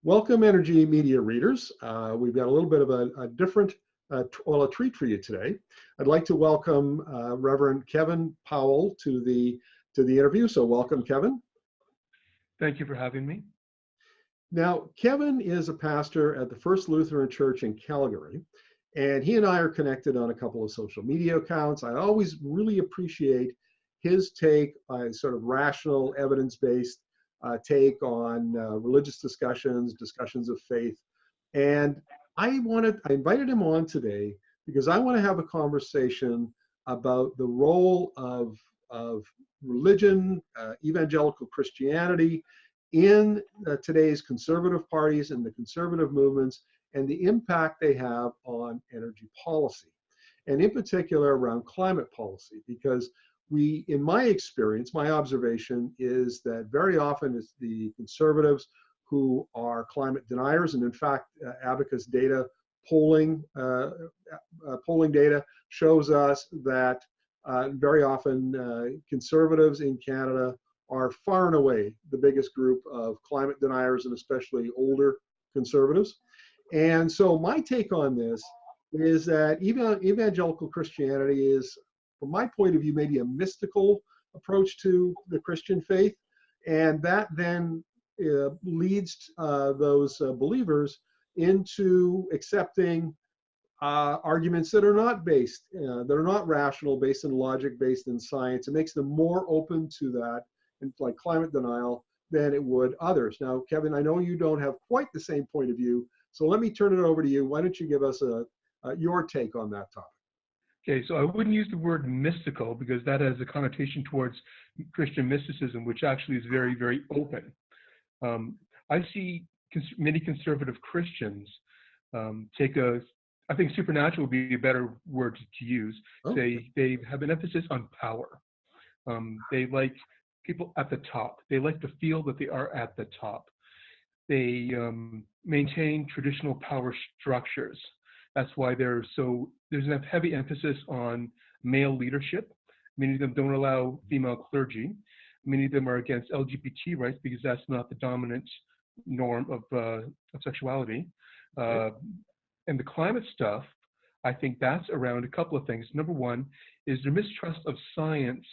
Welcome, Energy Media readers. We've got a little bit of a different, a treat for you today. I'd like to welcome Reverend Kevin Powell to the interview. So welcome, Kevin. Thank you for having me. Now, Kevin is a pastor at the First Lutheran Church in Calgary, and he and I are connected on a couple of social media accounts. I always really appreciate his take on sort of rational, evidence-based take on religious discussions of faith. And I invited him on today because I want to have a conversation about the role of religion, evangelical Christianity in today's conservative parties and the conservative movements, and the impact they have on energy policy, and in particular around climate policy, because in my experience, my observation is that very often it's the conservatives who are climate deniers. And in fact, Abacus data polling data shows us that very often conservatives in Canada are far and away the biggest group of climate deniers, and especially older conservatives. And so my take on this is that evangelical Christianity is, from my point of view, maybe a mystical approach to the Christian faith. And that then leads those believers into accepting arguments that are not based, that are not rational, based in logic, based in science. It makes them more open to that, and like climate denial, than it would others. Now, Kevin, I know you don't have quite the same point of view, so let me turn it over to you. Why don't you give us your take on that topic? Okay, so I wouldn't use the word mystical because that has a connotation towards Christian mysticism, which actually is very, very open. I see many conservative Christians I think supernatural would be a better word to use. Okay. They have an emphasis on power. They like people at the top. They like to feel that they are at the top. They maintain traditional power structures. That's why there's a heavy emphasis on male leadership. Many of them don't allow female clergy. Many of them are against LGBT rights because that's not the dominant norm of sexuality. And the climate stuff, I think that's around a couple of things. Number one is their mistrust of science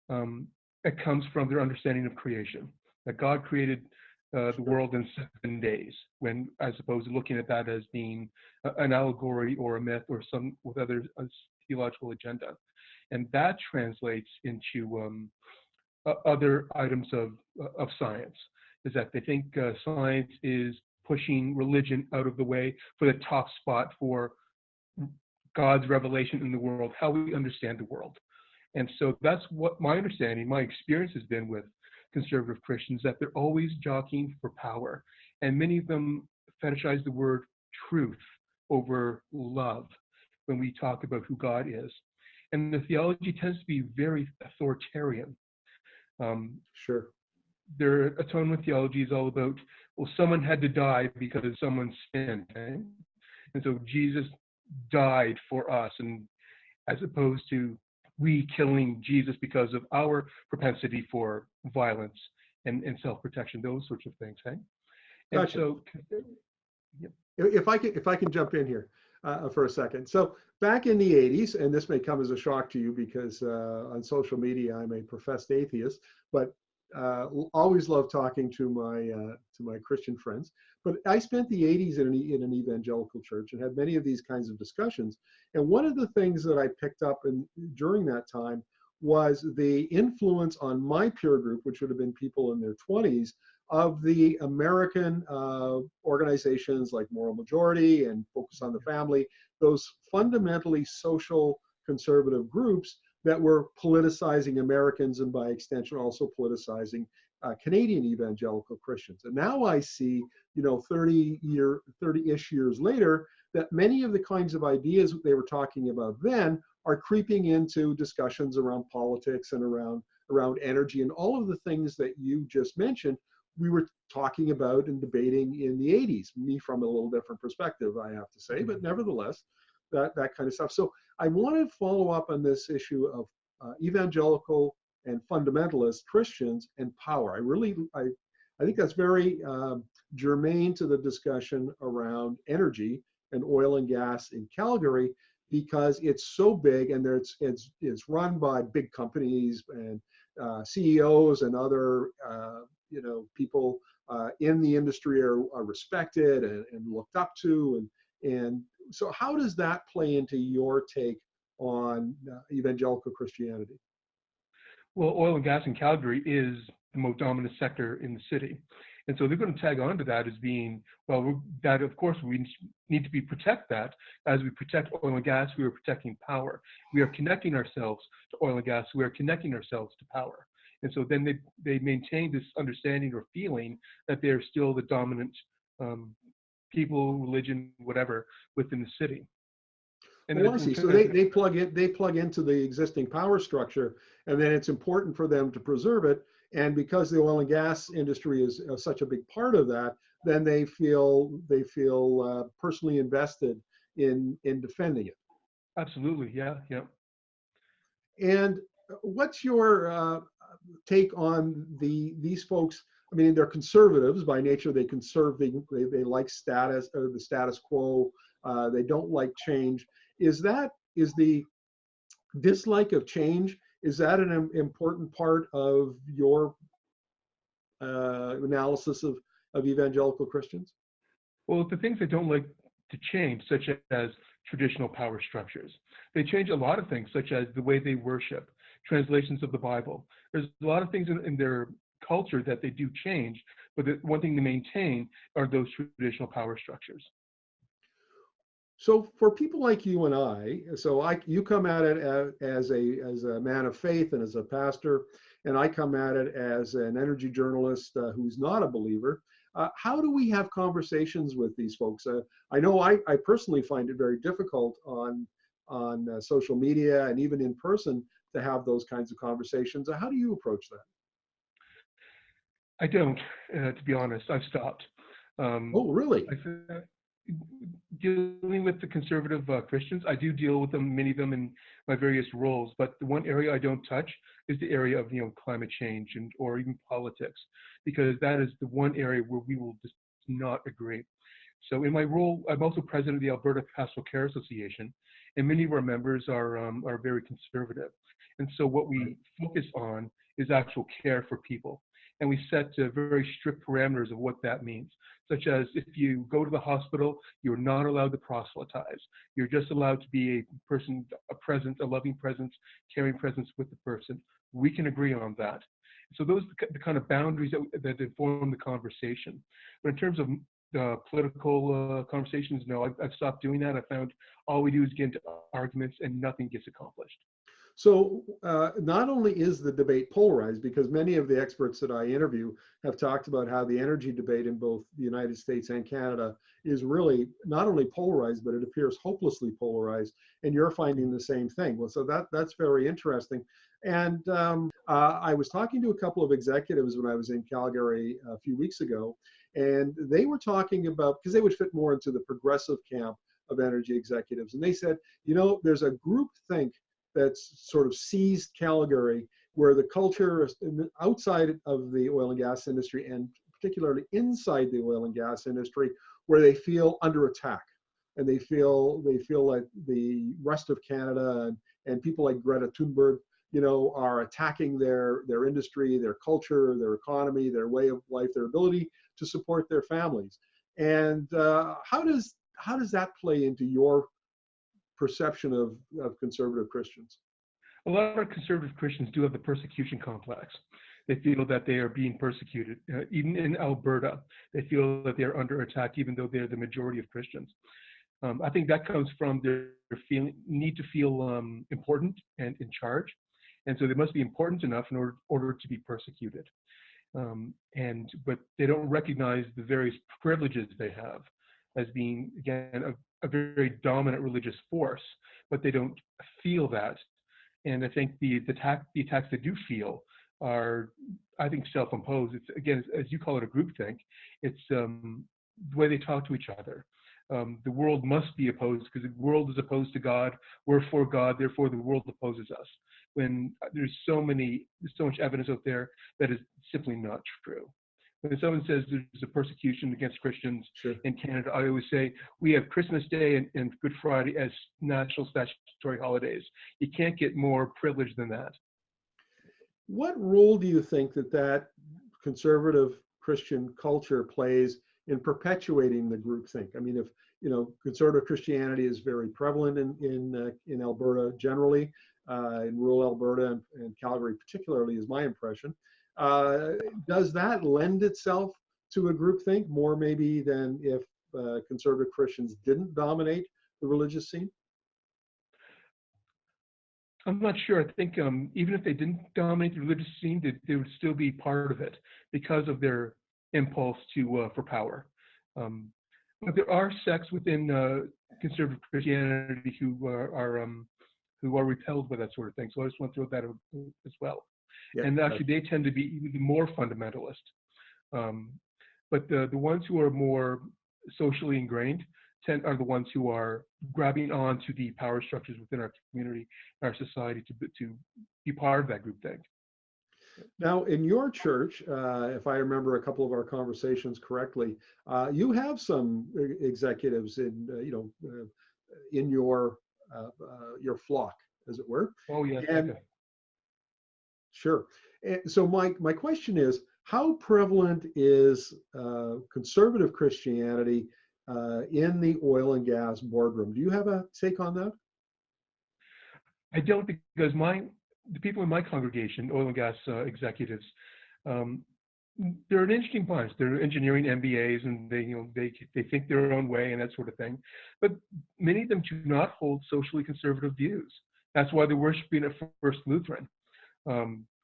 that comes from their understanding of creation, that God created the world in 7 days, when as opposed to looking at that as being an allegory or a myth or some with other theological agenda. And that translates into other items of science, is that they think science is pushing religion out of the way for the top spot for God's revelation in the world, how we understand the world. And so that's what my understanding, my experience has been with conservative Christians, that they're always jockeying for power. And many of them fetishize the word truth over love when we talk about who God is. And the theology tends to be very authoritarian. Sure. Their atonement theology is all about, well, someone had to die because someone sinned. Okay? And so Jesus died for us, and as opposed to we killing Jesus because of our propensity for violence and self-protection, those sorts of things. Hey? And Gotcha. so, yep. If I can jump in here for a second. So back in the 80s, and this may come as a shock to you because on social media I'm a professed atheist, but always love talking to my Christian friends. But I spent the 80s in an evangelical church and had many of these kinds of discussions. And one of the things that I picked up during that time was the influence on my peer group, which would have been people in their 20s, of the American organizations like Moral Majority and Focus on the Family, those fundamentally social conservative groups that were politicizing Americans and by extension also politicizing Canadian evangelical Christians. And now I see, 30-ish years later, that many of the kinds of ideas they were talking about then are creeping into discussions around politics and around energy, and all of the things that you just mentioned we were talking about and debating in the 80s, me from a little different perspective, I have to say, but nevertheless, that kind of stuff. So I want to follow up on this issue of evangelical and fundamentalist Christians and power. I think that's very germane to the discussion around energy and oil and gas in Calgary, because it's so big, and it's run by big companies and CEOs and other people in the industry are respected and looked up to, and so how does that play into your take on evangelical Christianity? Well, oil and gas in Calgary is the most dominant sector in the city. And so they're going to tag on to that as being, well, that of course we need to protect that. As we protect oil and gas, we are protecting power. We are connecting ourselves to oil and gas. We are connecting ourselves to power. And so then they maintain this understanding or feeling that they're still the dominant people, religion, whatever, within the city. And well, I see. So they plug into the existing power structure, and then it's important for them to preserve it. And because the oil and gas industry is such a big part of that, then they feel personally invested in defending it. Absolutely, yeah. And what's your take on these folks? I mean, they're conservatives by nature. They conserve. They like status or the status quo. They don't like change. Is the dislike of change? Is that an important part of your analysis of evangelical Christians? Well, the things they don't like to change, such as traditional power structures. They change a lot of things, such as the way they worship, translations of the Bible. There's a lot of things in their culture that they do change, but the one thing they maintain are those traditional power structures. So for people like you and you come at it as a man of faith and as a pastor, and I come at it as an energy journalist who's not a believer. How do we have conversations with these folks? I know I personally find it very difficult on social media and even in person to have those kinds of conversations. How do you approach that? I don't, to be honest. I've stopped. Oh, really? Dealing with the conservative Christians, I do deal with them, many of them, in my various roles. But the one area I don't touch is the area of climate change or even politics, because that is the one area where we will just not agree. So in my role, I'm also president of the Alberta Pastoral Care Association, and many of our members are very conservative. And so what we focus on is actual care for people. And we set very strict parameters of what that means, such as if you go to the hospital, you're not allowed to proselytize. You're just allowed to be a person, a presence, a loving presence, caring presence with the person. We can agree on that. So those are the kind of boundaries that inform the conversation. But in terms of political conversations, no, I've stopped doing that. I found all we do is get into arguments and nothing gets accomplished. So not only is the debate polarized, because many of the experts that I interview have talked about how the energy debate in both the United States and Canada is really not only polarized, but it appears hopelessly polarized, and you're finding the same thing. Well, so that's very interesting. And I was talking to a couple of executives when I was in Calgary a few weeks ago, and they were talking about, because they would fit more into the progressive camp of energy executives, and they said, there's a group think that's sort of seized Calgary, where the culture outside of the oil and gas industry, and particularly inside the oil and gas industry, where they feel under attack, and they feel like the rest of Canada and people like Greta Thunberg, are attacking their industry, their culture, their economy, their way of life, their ability to support their families. And how does that play into your perception of conservative Christians? A lot of our conservative Christians do have the persecution complex. They feel that they are being persecuted. Even in Alberta, they feel that they are under attack, even though they're the majority of Christians. I think that comes from their need to feel important and in charge. And so they must be important enough in order to be persecuted. But they don't recognize the various privileges they have as being, again, a very dominant religious force, but they don't feel that. And I think the attacks they do feel are, I think, self-imposed. It's, again, as you call it, a groupthink. It's the way they talk to each other. The world must be opposed because the world is opposed to God. We're for God, therefore the world opposes us. When there's so much evidence out there that is simply not true. When someone says there's a persecution against Christians Sure. in Canada, I always say we have Christmas Day and Good Friday as national statutory holidays. You can't get more privileged than that. What role do you think that conservative Christian culture plays in perpetuating the groupthink? I mean, if conservative Christianity is very prevalent in Alberta generally, in rural Alberta and Calgary particularly, is my impression. Does that lend itself to a groupthink more maybe than if conservative Christians didn't dominate the religious scene? I'm not sure. I think even if they didn't dominate the religious scene, they would still be part of it because of their impulse for power. But there are sects within conservative Christianity who are repelled by that sort of thing. So I just want to throw that out as well. Yeah. And actually, they tend to be even more fundamentalist. But the ones who are more socially ingrained are the ones who are grabbing on to the power structures within our community, our society, to be part of that group thing. Now, in your church, if I remember a couple of our conversations correctly, you have some executives in your flock, as it were. Oh yes. And Okay. sure. And so my question is, how prevalent is conservative Christianity in the oil and gas boardroom? Do you have a take on that? I don't, because the people in my congregation, oil and gas executives, they're an interesting bunch. They're engineering MBAs, and they think their own way and that sort of thing. But many of them do not hold socially conservative views. That's why they're worshiping at First Lutheran.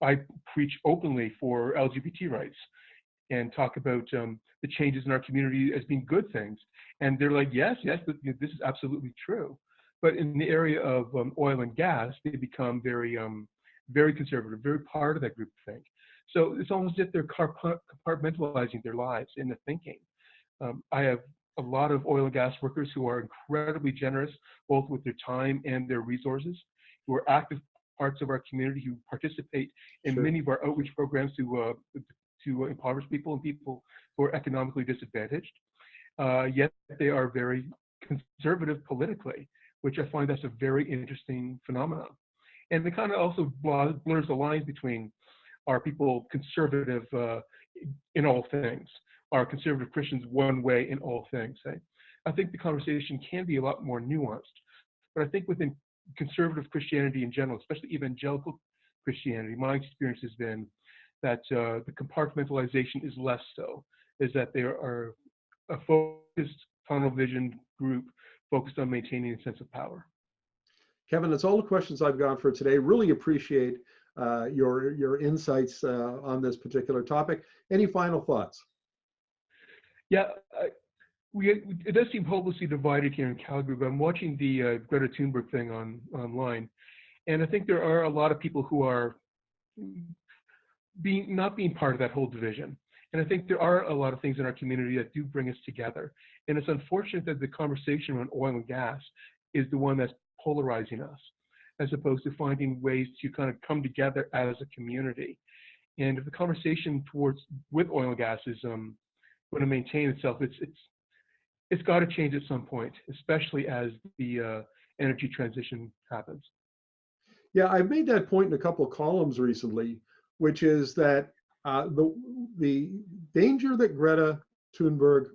I preach openly for LGBT rights and talk about the changes in our community as being good things. And they're like, yes, but this is absolutely true. But in the area of oil and gas, they become very, very conservative, very part of that group think. So it's almost as if they're compartmentalizing their lives in the thinking. I have a lot of oil and gas workers who are incredibly generous, both with their time and their resources, who are active parts of our community, who participate in Sure. many of our outreach programs to impoverished people and people who are economically disadvantaged. Yet they are very conservative politically, which I find that's a very interesting phenomenon. And it kind of also blurs the lines between are people conservative in all things? Are conservative Christians one way in all things? I think the conversation can be a lot more nuanced. But I think within conservative Christianity in general, especially evangelical Christianity, my experience has been that the compartmentalization is less so, is that there are a focused tunnel vision group focused on maintaining a sense of power. Kevin, that's all the questions I've got for today. Really appreciate your insights on this particular topic. Any final thoughts? Yeah, it does seem hopelessly divided here in Calgary, but I'm watching the Greta Thunberg thing online, and I think there are a lot of people who are not being part of that whole division. And I think there are a lot of things in our community that do bring us together. And it's unfortunate that the conversation around oil and gas is the one that's polarizing us, as opposed to finding ways to kind of come together as a community. And if the conversation with oil and gas is going to maintain itself, it's got to change at some point, especially as the energy transition happens. Yeah, I've made that point in a couple of columns recently, which is that the danger that Greta Thunberg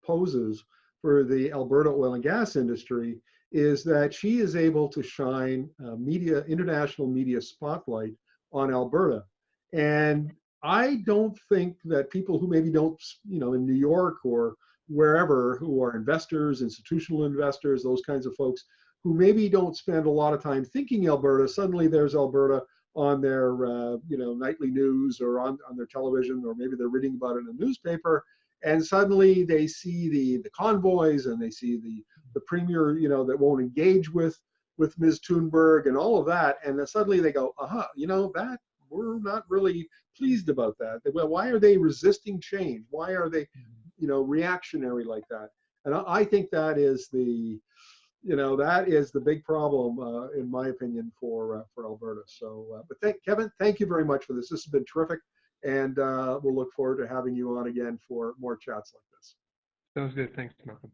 poses for the Alberta oil and gas industry is that she is able to shine international media spotlight on Alberta. And I don't think that people who maybe don't, in New York or wherever, who are investors, institutional investors, those kinds of folks, who maybe don't spend a lot of time thinking Alberta, suddenly there's Alberta on their nightly news or on their television, or maybe they're reading about it in a newspaper, and suddenly they see the convoys and they see the premier that won't engage with Ms. Thunberg and all of that, and then suddenly they go, that we're not really pleased about that. Well, why are they resisting change? Why are they reactionary like that? And I think that is the big problem, in my opinion, for Alberta. So, but Kevin, thank you very much for this. This has been terrific, and we'll look forward to having you on again for more chats like this. Sounds good. Thanks, Malcolm.